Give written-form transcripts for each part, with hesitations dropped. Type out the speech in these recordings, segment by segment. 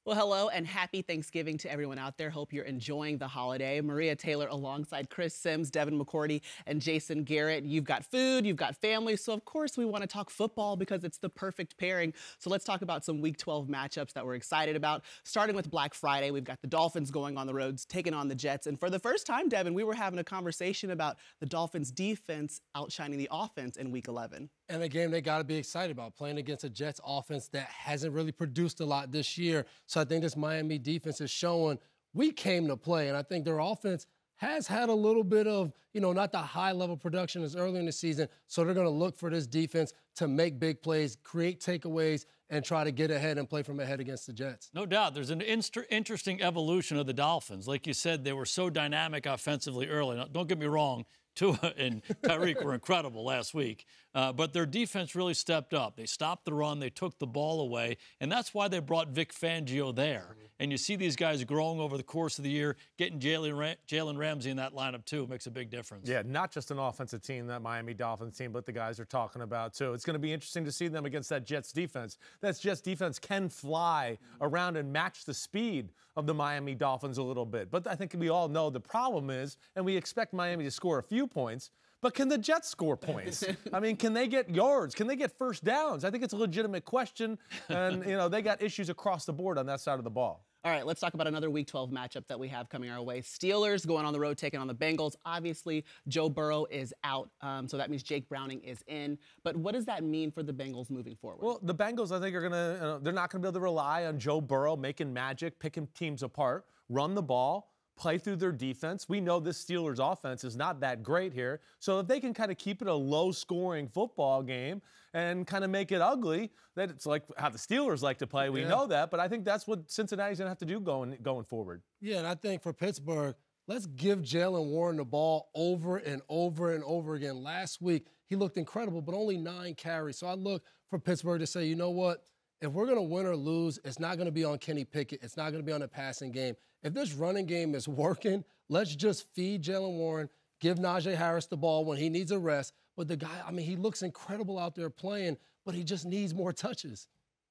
Well, hello and happy Thanksgiving to everyone out there. Hope you're enjoying the holiday. Maria Taylor alongside Chris Sims, Devin McCourty, and Jason Garrett. You've got food, you've got family, so of course we want to talk football because it's the perfect pairing. So let's talk about some Week 12 matchups that we're excited about. Starting with Black Friday, we've got the Dolphins going on the roads, taking on the Jets. And for the first time, Devin, we were having a conversation about the Dolphins' defense outshining the offense in Week 11. And a game they got to be excited about, playing against a Jets offense that hasn't really produced a lot this year. So I think this Miami defense is showing we came to play. And I think their offense has had a little bit of, not the high-level production as early in the season. So they're going to look for this defense to make big plays, create takeaways, and try to get ahead and play from ahead against the Jets. No doubt. There's an interesting evolution of the Dolphins. Like you said, they were so dynamic offensively early. Now, don't get me wrong. Tua and Tirico were incredible last week. But their defense really stepped up. They stopped the run. They took the ball away. And that's why they brought Vic Fangio there. And you see these guys growing over the course of the year, getting Jalen Ramsey in that lineup, too, makes a big difference. Yeah, not just an offensive team, that Miami Dolphins team, but the guys are talking about, too. It's going to be interesting to see them against that Jets defense. That Jets defense can fly around and match the speed of the Miami Dolphins a little bit. But I think we all know the problem is, and we expect Miami to score a few points, but can the Jets score points? I mean, can they get yards? Can they get first downs? I think it's a legitimate question. And, they got issues across the board on that side of the ball. All right, let's talk about another Week 12 matchup that we have coming our way. Steelers going on the road, taking on the Bengals. Obviously, Joe Burrow is out, so that means Jake Browning is in. But what does that mean for the Bengals moving forward? Well, the Bengals, I think, are going to they're not going to be able to rely on Joe Burrow making magic, picking teams apart, run the ball, play through their defense. We know this Steelers offense is not that great here. So if they can kind of keep it a low-scoring football game and kind of make it ugly, that it's like how the Steelers like to play. We know that, but I think that's what Cincinnati's going to have to do going forward. Yeah, and I think for Pittsburgh, let's give Jalen Warren the ball over and over and over again. Last week, he looked incredible, but only 9 carries. So I look for Pittsburgh to say, you know what? If we're going to win or lose, it's not going to be on Kenny Pickett. It's not going to be on the passing game. If this running game is working, let's just feed Jalen Warren, give Najee Harris the ball when he needs a rest. But the guy, he looks incredible out there playing, but he just needs more touches.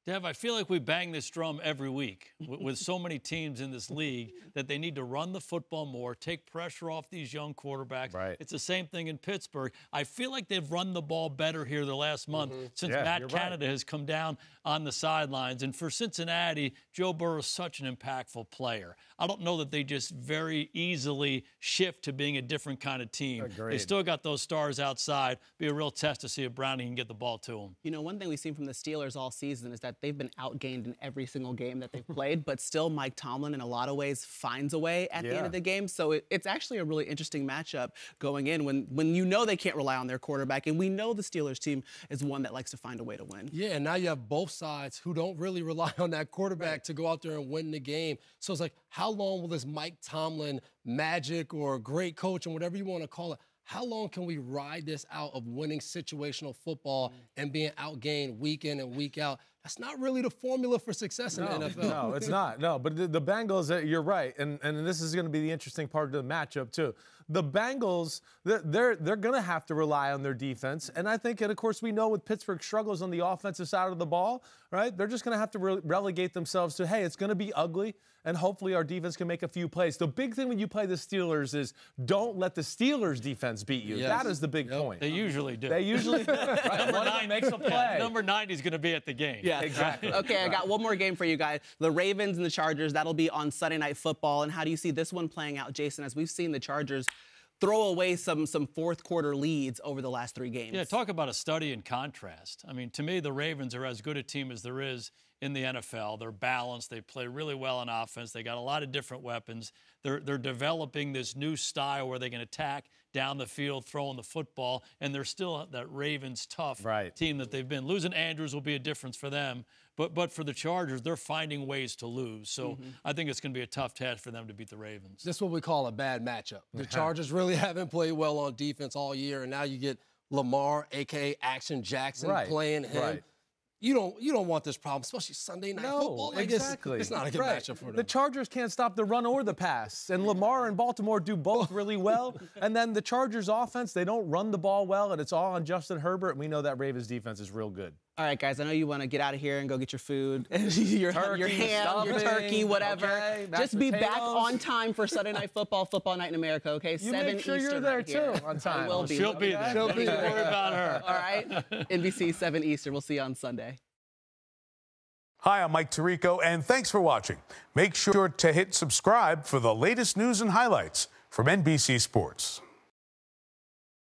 Dev, I feel like we bang this drum every week with so many teams in this league that they need to run the football more, take pressure off these young quarterbacks. Right. It's the same thing in Pittsburgh. I feel like they've run the ball better here the last month since Matt Canada has come down on the sidelines. And for Cincinnati, Joe Burrow is such an impactful player. I don't know that they just very easily shift to being a different kind of team. Agreed. They still got those stars outside. Be a real test to see if Browning can get the ball to them. One thing we've seen from the Steelers all season is that they've been outgained in every single game that they've played, but still Mike Tomlin in a lot of ways finds a way at the end of the game. So it's actually a really interesting matchup going in when they can't rely on their quarterback, and we know the Steelers team is one that likes to find a way to win. Yeah, and now you have both sides who don't really rely on that quarterback to go out there and win the game. So it's like, how long will this Mike Tomlin magic or great coach and whatever you want to call it, how long can we ride this out of winning situational football and being outgained week in and week out? That's not really the formula for success in the NFL. No, it's not. No, but the Bengals, you're right, and this is going to be the interesting part of the matchup too. The Bengals, they're going to have to rely on their defense, and I think, and of course, we know with Pittsburgh struggles on the offensive side of the ball, right? They're just going to have to relegate themselves to, hey, it's going to be ugly, and hopefully our defense can make a few plays. The big thing when you play the Steelers is don't let the Steelers defense beat you. Yes. That is the big point. They usually do. They usually do. Right? Number 9 makes a play. Number 90 is going to be at the game. Yeah, exactly. Okay, I got one more game for you guys. The Ravens and the Chargers, that'll be on Sunday Night Football. And how do you see this one playing out, Jason, as we've seen the Chargers throw away some fourth quarter leads over the last 3 games? Yeah, talk about a study in contrast. To me, the Ravens are as good a team as there is in the NFL. They're balanced. They play really well on offense. They got a lot of different weapons. They're developing this new style where they can attack down the field, throwing the football, and they're still that Ravens tough team that they've been. Losing Andrews will be a difference for them, but for the Chargers, they're finding ways to lose. So I think it's going to be a tough task for them to beat the Ravens. This is what we call a bad matchup. The Chargers really haven't played well on defense all year, and now you get Lamar, a.k.a. Action Jackson, playing him. Right. You don't want this problem, especially Sunday Night Football. Exactly. It's not a good matchup for them. The Chargers can't stop the run or the pass, and Lamar and Baltimore do both really well. And then the Chargers offense, they don't run the ball well, and it's all on Justin Herbert, and we know that Ravens defense is real good. All right, guys, I know you want to get out of here and go get your food, your Turkey, ham, your turkey, whatever. Okay, just be back on time for Sunday Night Football, Football Night in America, okay? You 7 make sure Eastern you're there, right here. too, on time. I will be. She'll be there. She'll be Don't there. worry about her. All right? NBC 7 Eastern. We'll see you on Sunday. Hi, I'm Mike Tirico, and thanks for watching. Make sure to hit subscribe for the latest news and highlights from NBC Sports.